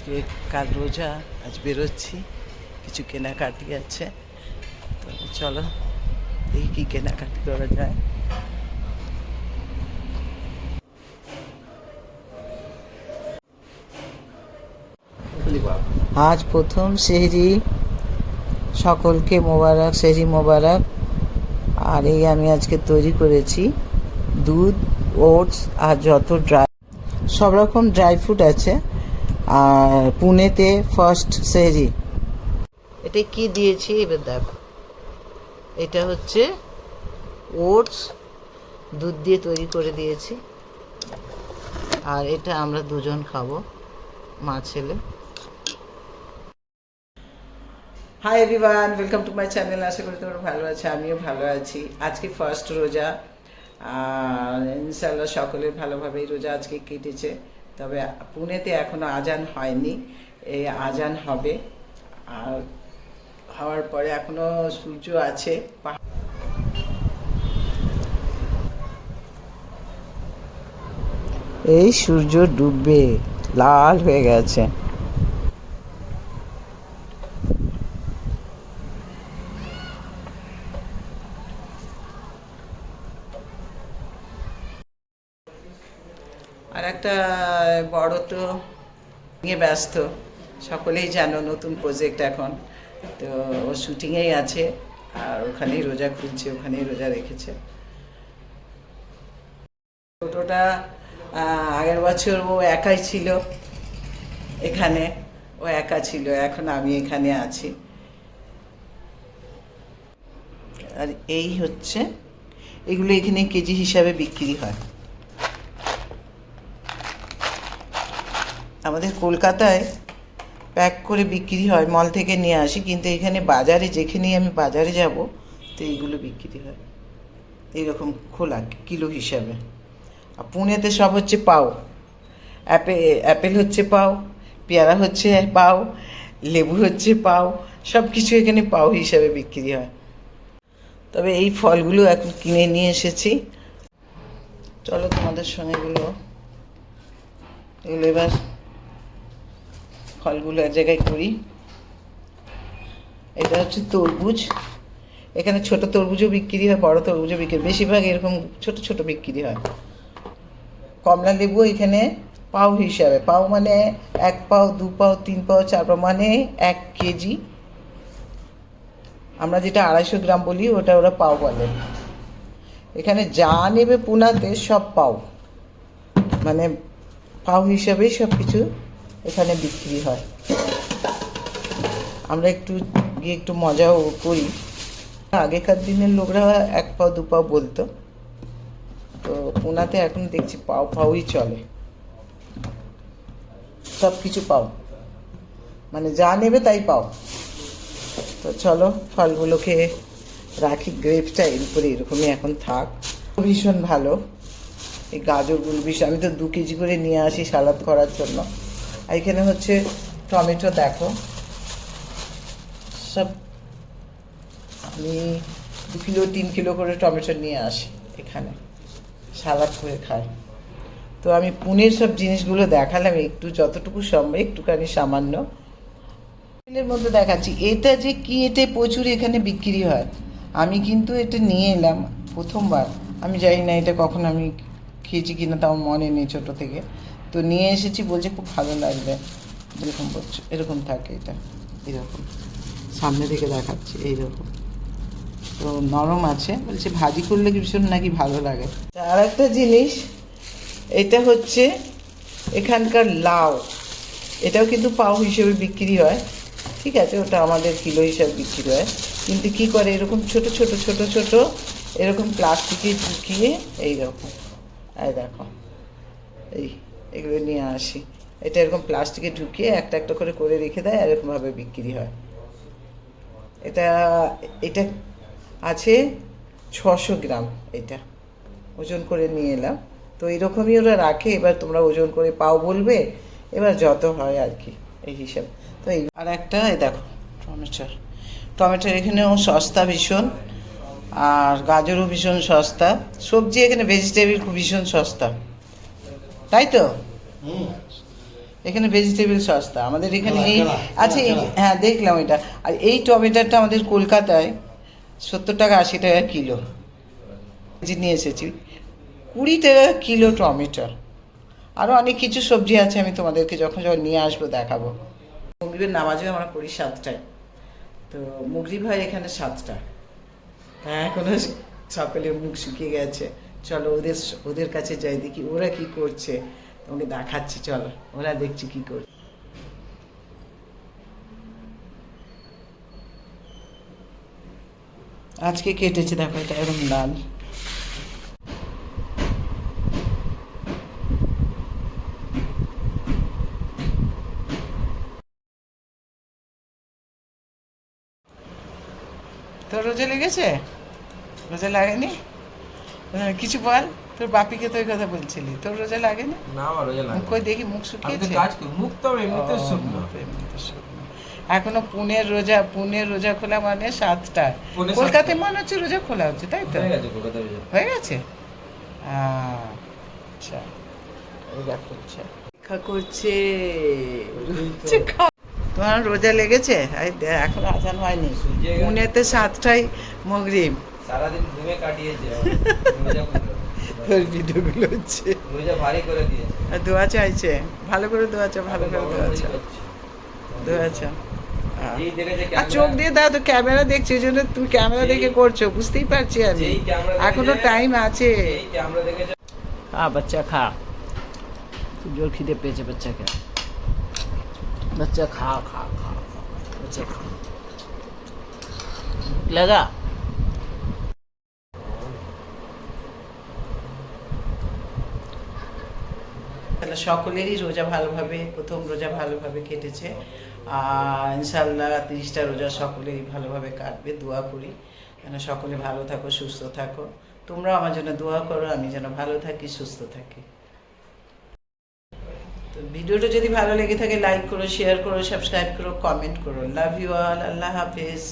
আজকে কাল রোজা, আজ বেরোচ্ছি, কিছু কেনাকাটি আছে। তো চলো দেখি কী কেনাকাটি করা যায়। আজ প্রথম সেহরি, সকলকে মোবারক, সেহরি মোবারক। আর এই আমি আজকে তৈরি করেছি দুধ, ওটস আর যত সব রকম ড্রাই ফ্রুট আছে। আর পুনেতে ফার্স্ট সেহরি। এটা কি দিয়েছি এবার দেখো। এটা হচ্ছে ওটস, দুধ দিয়ে তৈরি করে দিয়েছি। আর এটা আমরা দুজন খাবো, মা ছেলে। Hi everyone, welcome to my channel. আশা করি তোমরা ভালো আছে, আমিও ভালো আছি। আজকে ফার্স্ট রোজা, আর ইনশাল্লাহ সকলের ভালোভাবেই রোজা আজকে কেটেছে। তবে পুনেতে এখনো আজান হয়নি, এই আজান হবে। আর হওয়ার পরে এখনো সূর্য আছে। এই সূর্য ডুববে, লাল হয়ে গেছে। আর একটা বড় তো নিয়ে ব্যস্ত, সকলেই জানো, নতুন প্রজেক্ট এখন। তো ও শুটিংয়েই আছে, আর ওখানেই রোজা খুলছে, ওখানেই রোজা রেখেছে। ছোটোটা আগের বছর ও একাই ছিল এখানে, ও একা ছিল, এখন আমি এখানে আছি। আর এই হচ্ছে, এগুলো এখানে কেজি হিসাবে বিক্রি হয়। আমাদের কলকাতায় প্যাক করে বিক্রি হয়, মল থেকে নিয়ে আসি, কিন্তু এখানে বাজারে, যেখানেই আমি বাজারে যাব, তো এইগুলো বিক্রি হয় এইরকম খোলা কিলো হিসাবে। আর পুনেতে সব হচ্ছে পাও। অ্যাপেল হচ্ছে পাও, পেয়ারা হচ্ছে পাও, লেবু হচ্ছে পাও, সব কিছু এখানে পাও হিসাবে বিক্রি হয়। তবে এই ফলগুলো এখন কিনে নিয়ে এসেছি। চলো তোমাদের সঙ্গে এগুলো এবার ফলগুলো এক জায়গায় করি। এটা হচ্ছে তরমুজ। এখানে ছোট তরমুজও বিক্রি হয়, বড় তরমুজও বিক্রি, বেশিরভাগ এরকম ছোট ছোট বিক্রি হয়। কমলা লেবু এখানে পাও হিসাবে, পাও মানে 1 পাও, 2 পাও, 3 পাও, 4 পাও, মানে 1 কেজি। আমরা যেটা 250 গ্রাম বলি, ওটা ওরা পাও বলে। এখানে যা নেবে পুনাতে সব পাও, মানে পাও হিসাবেই সব কিছু এখানে বিক্রি হয়। আমরা একটু গিয়ে একটু মজাও করি। আগেকার দিনের লোকরা 1 পাও 2 পাও বলতো, তো পুনাতে এখন দেখছি পাও পাওই চলে, সব কিছু পাও, মানে যা নেবে তাই পাও। তো চলো ফলগুলোকে রাখি, গ্রেপটা এর উপরে এরকমই এখন থাক। ভীষণ ভালো এই গাজরগুলো, ভীষণ। আমি তো 2 কেজি করে নিয়ে আসি সালাদ করার জন্য। আর এখানে হচ্ছে টমেটো, দেখো সব আমি 2 কিলো 3 কিলো করে টমেটো নিয়ে আসি এখানে, সালাদ করে খাই। তো আমি পুনের সব জিনিসগুলো দেখালাম একটু, যতটুকু সম্ভব একটুখানি সামান্য এর মধ্যে দেখাচ্ছি। এটা যে কি, এটা প্রচুর এখানে বিক্রি হয়। আমি কিন্তু এটা নিয়ে এলাম প্রথমবার, আমি জানি না এটা কখন আমি খেয়েছি কিনা, তাও মনে নেই ছোটো থেকে। তো নিয়ে এসেছি, বলছে খুব ভালো লাগবে, যেরকম বলছো এরকম থাকে। এটা এরকম সামনে থেকে দেখাচ্ছি, এইরকম তো নরম আছে, বলছে ভাজি করলে ভীষণ নাকি ভালো লাগে। আর একটা জিনিস, এটা হচ্ছে এখানকার লাউ, এটাও কিন্তু পাও হিসেবে বিক্রি হয়। ঠিক আছে, ওটা আমাদের কিলো হিসাবে বিক্রি হয়। কিন্তু কি করে, এরকম ছোট ছোট ছোট ছোট এরকম প্লাস্টিকে ঢুকিয়ে, এইরকম, এই দেখো, এগুলো নিয়ে আসি। এটা এরকম প্লাস্টিকে ঢুকিয়ে একটা একটা করে করে রেখে দেয়, এরকমভাবে বিক্রি হয়। এটা এটা আছে 600 গ্রাম, এটা ওজন করে নিয়ে এলাম। তো এইরকমই ওরা রাখে, এবার তোমরা ওজন করে পাও বলবে, এবার যত হয় আর কি এই হিসাব। তো এই আর একটা, এই দেখো টমেটোর এখানেও সস্তা ভীষণ, আর গাজরও ভীষণ সস্তা। সবজি এখানে ভেজিটেবিল খুব ভীষণ সস্তা, তাই তো? এখানে ভেজিটেবল সস্তা, আমাদের এখানে এই কেনা, আচ্ছা কেনা। হ্যাঁ দেখলাম এটা। আর এই টমেটোটা আমাদের কলকাতায় 70 টাকা 80 টাকা কিলো যে নিয়ে এসেছি, 20 টাকা কিলো টমেটো। আরও অনেক কিছু সবজি আছে, আমি তোমাদেরকে যখন যখন নিয়ে আসবো দেখাবো। মুগরিবের নামাজও আমরা পড়ি 7টায়, তো মুগরিব হয় এখানে 7টা। হ্যাঁ এখনো সকালে মুখ শুকিয়ে গেছে। চলো ওদের ওদের কাছে যাই, দেখি ওরা কি করছে, তোমাকে দেখাচ্ছি। চলো ওরা দেখছি কি করছে। আজকে কেটেছে, দেখো এটা এরকম লাল। তোর রোজা লেগেছে? রোজা লাগেনি? কিছু বল, তোর বাপিকে তো ওই কথা বলছিলি, তোর রোজা লাগেনি? না আমার রোজা লাগে মুখ কই দেখি, মুখ আমি তো শুকিয়েছে। কাজ করি, মুখ তো এমনিতে ও, শুকনো। মুখ এমনিতে শুকনো। এখনো পুনের রোজা খোলা মানে 7টায়। পুনে কলকাতায় 7টা। মনে হচ্ছে রোজা খোলা হচ্ছে, তাই তো? হয়ে গেছে কলকাতা রোজা। হয়ে গেছে। আচ্ছা, রোজা করছে, রক্ষা করছে। তোমার রোজা লেগেছে? এখন আজান হয়নি। সূর্যে গেছে। পুনেতে 7টায় মগরিব। সারাদিন ঘুমে কাটিয়েছে রোজা করলো। তোর ভিডিওগুলো হচ্ছে, রোজা ভারী করে দিয়েছে। আর দোয়া চাইছে, ভালো করে দোয়া চা, ভালো করে দোয়া চা, দোয়া চা। যেই দেখেছে আর ক্যামেরা- চোখ দিয়ে দাও তো, ক্যামেরা দেখছি ওই জন্য তুমি ক্যামেরা দেখে করছো, বুঝতেই পারছি আমি। যেই ক্যামেরা দেখেছে- এখনো টাইম আছে। যেই ক্যামেরা দেখেছে খা বাচ্চা খা, খুব জোর খিদে পেয়েছে বাচ্চাকে। বাচ্চা খা খা খা খা, বাচ্চা খা, ভুক লাগা। তাহলে সকলেরই রোজা ভালোভাবে, প্রথম রোজা ভালোভাবে কেটেছে। আর ইনশাল্লাহ 30টা রোজা সকলেরই ভালোভাবে কাটবে, দোয়া করি যেন সকলে ভালো থাকো, সুস্থ থাকো। তোমরাও আমার জন্য দোয়া করো, আমি যেন ভালো থাকি, সুস্থ থাকি। তো ভিডিওটা যদি ভালো লেগে থাকে লাইক করো, শেয়ার করো, সাবস্ক্রাইব করো, কমেন্ট করো। লাভ ইউ অল, আল্লাহ হাফেজ।